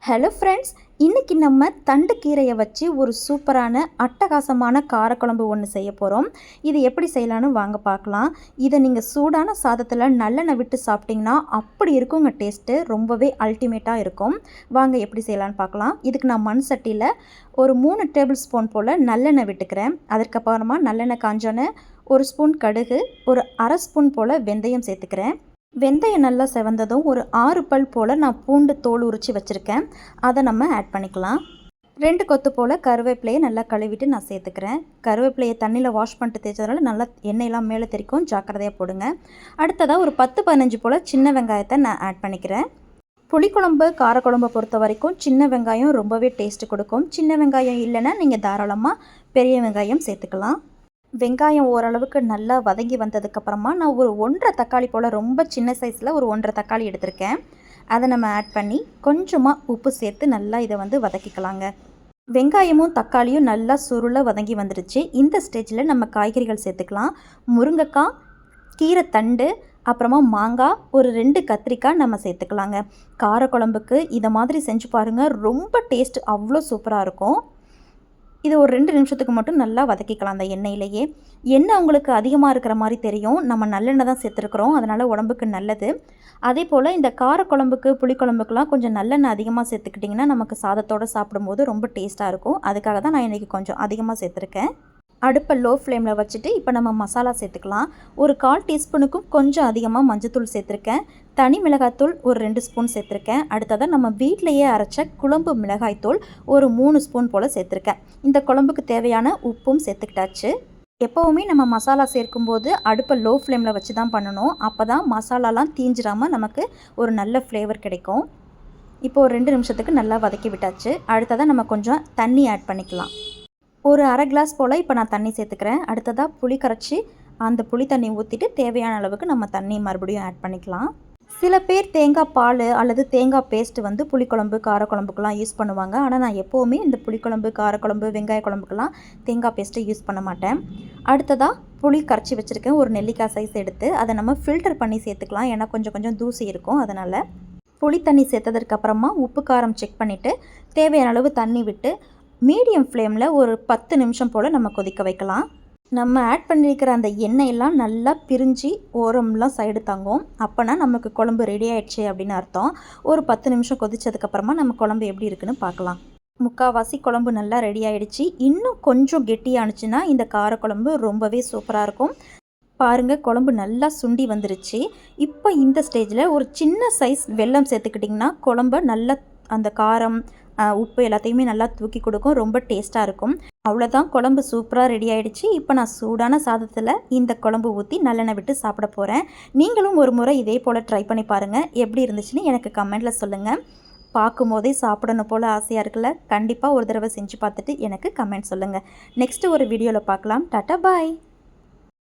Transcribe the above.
Hello friends, இன்றைக்கி நம்ம தண்டு கீரையை வச்சு ஒரு சூப்பரான அட்டகாசமான காரக்குழம்பு ஒன்று செய்ய போகிறோம். இது எப்படி செய்யலான்னு வாங்க பார்க்கலாம். இதை நீங்கள் சூடான சாதத்தில் நல்லெண்ணெய் விட்டு சாப்பிட்டிங்கன்னா அப்படி இருக்குங்க. டேஸ்ட்டு ரொம்பவே அல்டிமேட்டாக இருக்கும். வாங்க எப்படி செய்யலான்னு பார்க்கலாம். இதுக்கு நான் மண் சட்டியில் ஒரு 3 டேபிள் ஸ்பூன் போல் நல்லெண்ணெய் விட்டுக்கிறேன். அதற்கப்புறமா நல்லெண்ணெய் காஞ்சோன்னு 1 ஸ்பூன் கடுகு, ஒரு அரை ஸ்பூன் போல் வெந்தயம் சேர்த்துக்கிறேன். வெந்தயம் நல்லா செவந்ததும் ஒரு 6 பல் போல் நான் பூண்டு தோல் உரித்து வச்சுருக்கேன். அதை நம்ம ஆட் பண்ணிக்கலாம். 2 கொத்து போல் கருவேப்பிலையை நல்லா கழுவிட்டு நான் சேர்த்துக்கிறேன். கருவேப்பிலையை தண்ணியில் வாஷ் பண்ணிட்டு தேய்ச்சதுனால நல்லா எண்ணெயெல்லாம் மேலே தெரிக்கும், ஜாக்கிரதையாக போடுங்க. அடுத்ததாக ஒரு 10-15 போல் சின்ன வெங்காயத்தை நான் ஆட் பண்ணிக்கிறேன். புளிக்குழம்பு காரக்குழம்பை பொறுத்த வரைக்கும் சின்ன வெங்காயம் ரொம்பவே டேஸ்ட்டு கொடுக்கும். சின்ன வெங்காயம் இல்லைன்னா நீங்கள் தாராளமாக பெரிய வெங்காயம் சேர்த்துக்கலாம். வெங்காயம் ஓரளவுக்கு நல்லா வதங்கி வந்ததுக்கப்புறமா நான் ஒரு 1.5 தக்காளி போல் ரொம்ப சின்ன சைஸில் ஒரு 1.5 தக்காளி எடுத்திருக்கேன். அதை நம்ம ஆட் பண்ணி கொஞ்சமாக உப்பு சேர்த்து நல்லா இதை வதக்கிக்கலாங்க. வெங்காயமும் தக்காளியும் நல்லா சுருள வதங்கி வந்துடுச்சு. இந்த ஸ்டேஜில் நம்ம காய்கறிகள் சேர்த்துக்கலாம். முருங்கைக்காய், கீரை தண்டு, அப்புறமா மாங்காய், ஒரு 2 கத்திரிக்காய் நம்ம சேர்த்துக்கலாங்க. காரக்குழம்புக்கு இதை மாதிரி செஞ்சு பாருங்கள், ரொம்ப டேஸ்ட் அவ்வளோ சூப்பராக இருக்கும். இது ஒரு 2 நிமிஷத்துக்கு மட்டும் நல்லா வதக்கிக்கலாம் அந்த எண்ணெயிலேயே. எண்ணெய் உங்களுக்கு அதிகமாக இருக்கிற மாதிரி தெரியும், நம்ம நல்லெண்ணெய் தான் சேர்த்துருக்குறோம், அதனால் உடம்புக்கு நல்லது. அதே போல் இந்த காரக்குழம்புக்கு புளிக்குழம்புக்கெலாம் கொஞ்சம் நல்லெண்ணெய் அதிகமாக சேர்த்துக்கிட்டிங்கன்னா நமக்கு சாதத்தோடு சாப்பிடும்போது ரொம்ப டேஸ்ட்டாக இருக்கும். அதுக்காக தான் நான் இன்றைக்கி கொஞ்சம் அதிகமாக சேர்த்துருக்கேன். அடுப்பை லோ ஃப்ளேமில் வச்சுட்டு இப்போ நம்ம மசாலா சேர்த்துக்கலாம். ஒரு 1/4 டீஸ்பூனுக்கும் கொஞ்சம் அதிகமாக மஞ்சத்தூள் சேர்த்துருக்கேன். தனி மிளகாய்த்தூள் ஒரு 2 ஸ்பூன் சேர்த்துருக்கேன். அடுத்ததாக நம்ம வீட்டிலையே அரைச்ச குழம்பு மிளகாய்த்தூள் ஒரு 3 ஸ்பூன் போல் சேர்த்துருக்கேன். இந்த குழம்புக்கு தேவையான உப்பும் சேர்த்துக்கிட்டாச்சு. எப்போவுமே நம்ம மசாலா சேர்க்கும்போது அடுப்பை லோ ஃப்ளேமில் வச்சு தான் பண்ணணும். அப்போ தான் மசாலாலாம் தீஞ்சிடாமல் நமக்கு ஒரு நல்ல ஃப்ளேவர் கிடைக்கும். இப்போது ஒரு 2 நிமிஷத்துக்கு நல்லா வதக்கி விட்டாச்சு. அடுத்ததாக நம்ம கொஞ்சம் தண்ணி ஆட் பண்ணிக்கலாம். ஒரு அரை கிளாஸ் போல் இப்போ நான் தண்ணி சேர்த்துக்கிறேன். அடுத்ததாக புளி கரைச்சி அந்த புளி தண்ணி ஊற்றிட்டு தேவையான அளவுக்கு நம்ம தண்ணி மறுபடியும் ஆட் பண்ணிக்கலாம். சில பேர் தேங்காய் பால் அல்லது தேங்காய் பேஸ்ட்டு புளிக்குழம்பு காரக்குழம்புக்கெல்லாம் யூஸ் பண்ணுவாங்க. ஆனால் நான் எப்போவுமே இந்த புளிக்குழம்பு காரக்குழம்பு வெங்காய குழம்புக்கெல்லாம் தேங்காய் பேஸ்ட்டு யூஸ் பண்ண மாட்டேன். அடுத்ததாக புளி கரைச்சி வச்சுருக்கேன். ஒரு நெல்லிக்காய் சைஸ் எடுத்து அதை நம்ம ஃபில்டர் பண்ணி சேர்த்துக்கலாம். ஏன்னா கொஞ்சம் தூசி இருக்கும். அதனால் புளி தண்ணி சேர்த்ததுக்கப்புறமா உப்பு காரம் செக் பண்ணிவிட்டு தேவையான அளவு தண்ணி விட்டு மீடியம் ஃப்ளேமில் ஒரு 10 நிமிஷம் போல் நம்ம கொதிக்க வைக்கலாம். நம்ம ஆட் பண்ணியிருக்கிற அந்த எண்ணெயெல்லாம் நல்லா பிரிஞ்சு ஓரம்லாம் சைடு தங்கும். அப்போனா நமக்கு குழம்பு ரெடி ஆகிடுச்சு அப்படின்னு அர்த்தம். ஒரு 10 நிமிஷம் கொதிச்சதுக்கப்புறமா நம்ம குழம்பு எப்படி இருக்குன்னு பார்க்கலாம். முக்கால்வாசி குழம்பு நல்லா ரெடி ஆகிடுச்சு. இன்னும் கொஞ்சம் கெட்டியானுச்சுன்னா இந்த காரக்குழம்பு ரொம்பவே சூப்பராக இருக்கும். பாருங்கள், குழம்பு நல்லா சுண்டி வந்துருச்சு. இப்போ இந்த ஸ்டேஜில் ஒரு சின்ன சைஸ் வெல்லம் சேர்த்துக்கிட்டிங்கன்னா குழம்பு நல்லா அந்த காரம் உப்பு எல்லாத்தையுமே நல்லா தூக்கி கொடுக்கும். ரொம்ப டேஸ்ட்டாக இருக்கும். அவ்வளோதான், குழம்பு சூப்பராக ரெடி ஆகிடுச்சு. இப்போ நான் சூடான சாதத்தில் இந்த குழம்பு ஊற்றி நல்லெண்ணெய் விட்டு சாப்பிட போகிறேன். நீங்களும் ஒரு முறை இதே போல் ட்ரை பண்ணி பாருங்கள். எப்படி இருந்துச்சுன்னு எனக்கு கமெண்ட்டில் சொல்லுங்கள். பார்க்கும்போதே சாப்பிடணும் போல் ஆசையாக இருக்குல்ல? கண்டிப்பாக ஒரு தடவை செஞ்சு பார்த்துட்டு எனக்கு கமெண்ட் சொல்லுங்கள். நெக்ஸ்ட்டு ஒரு வீடியோவில் பார்க்கலாம். டாட்டா பாய்.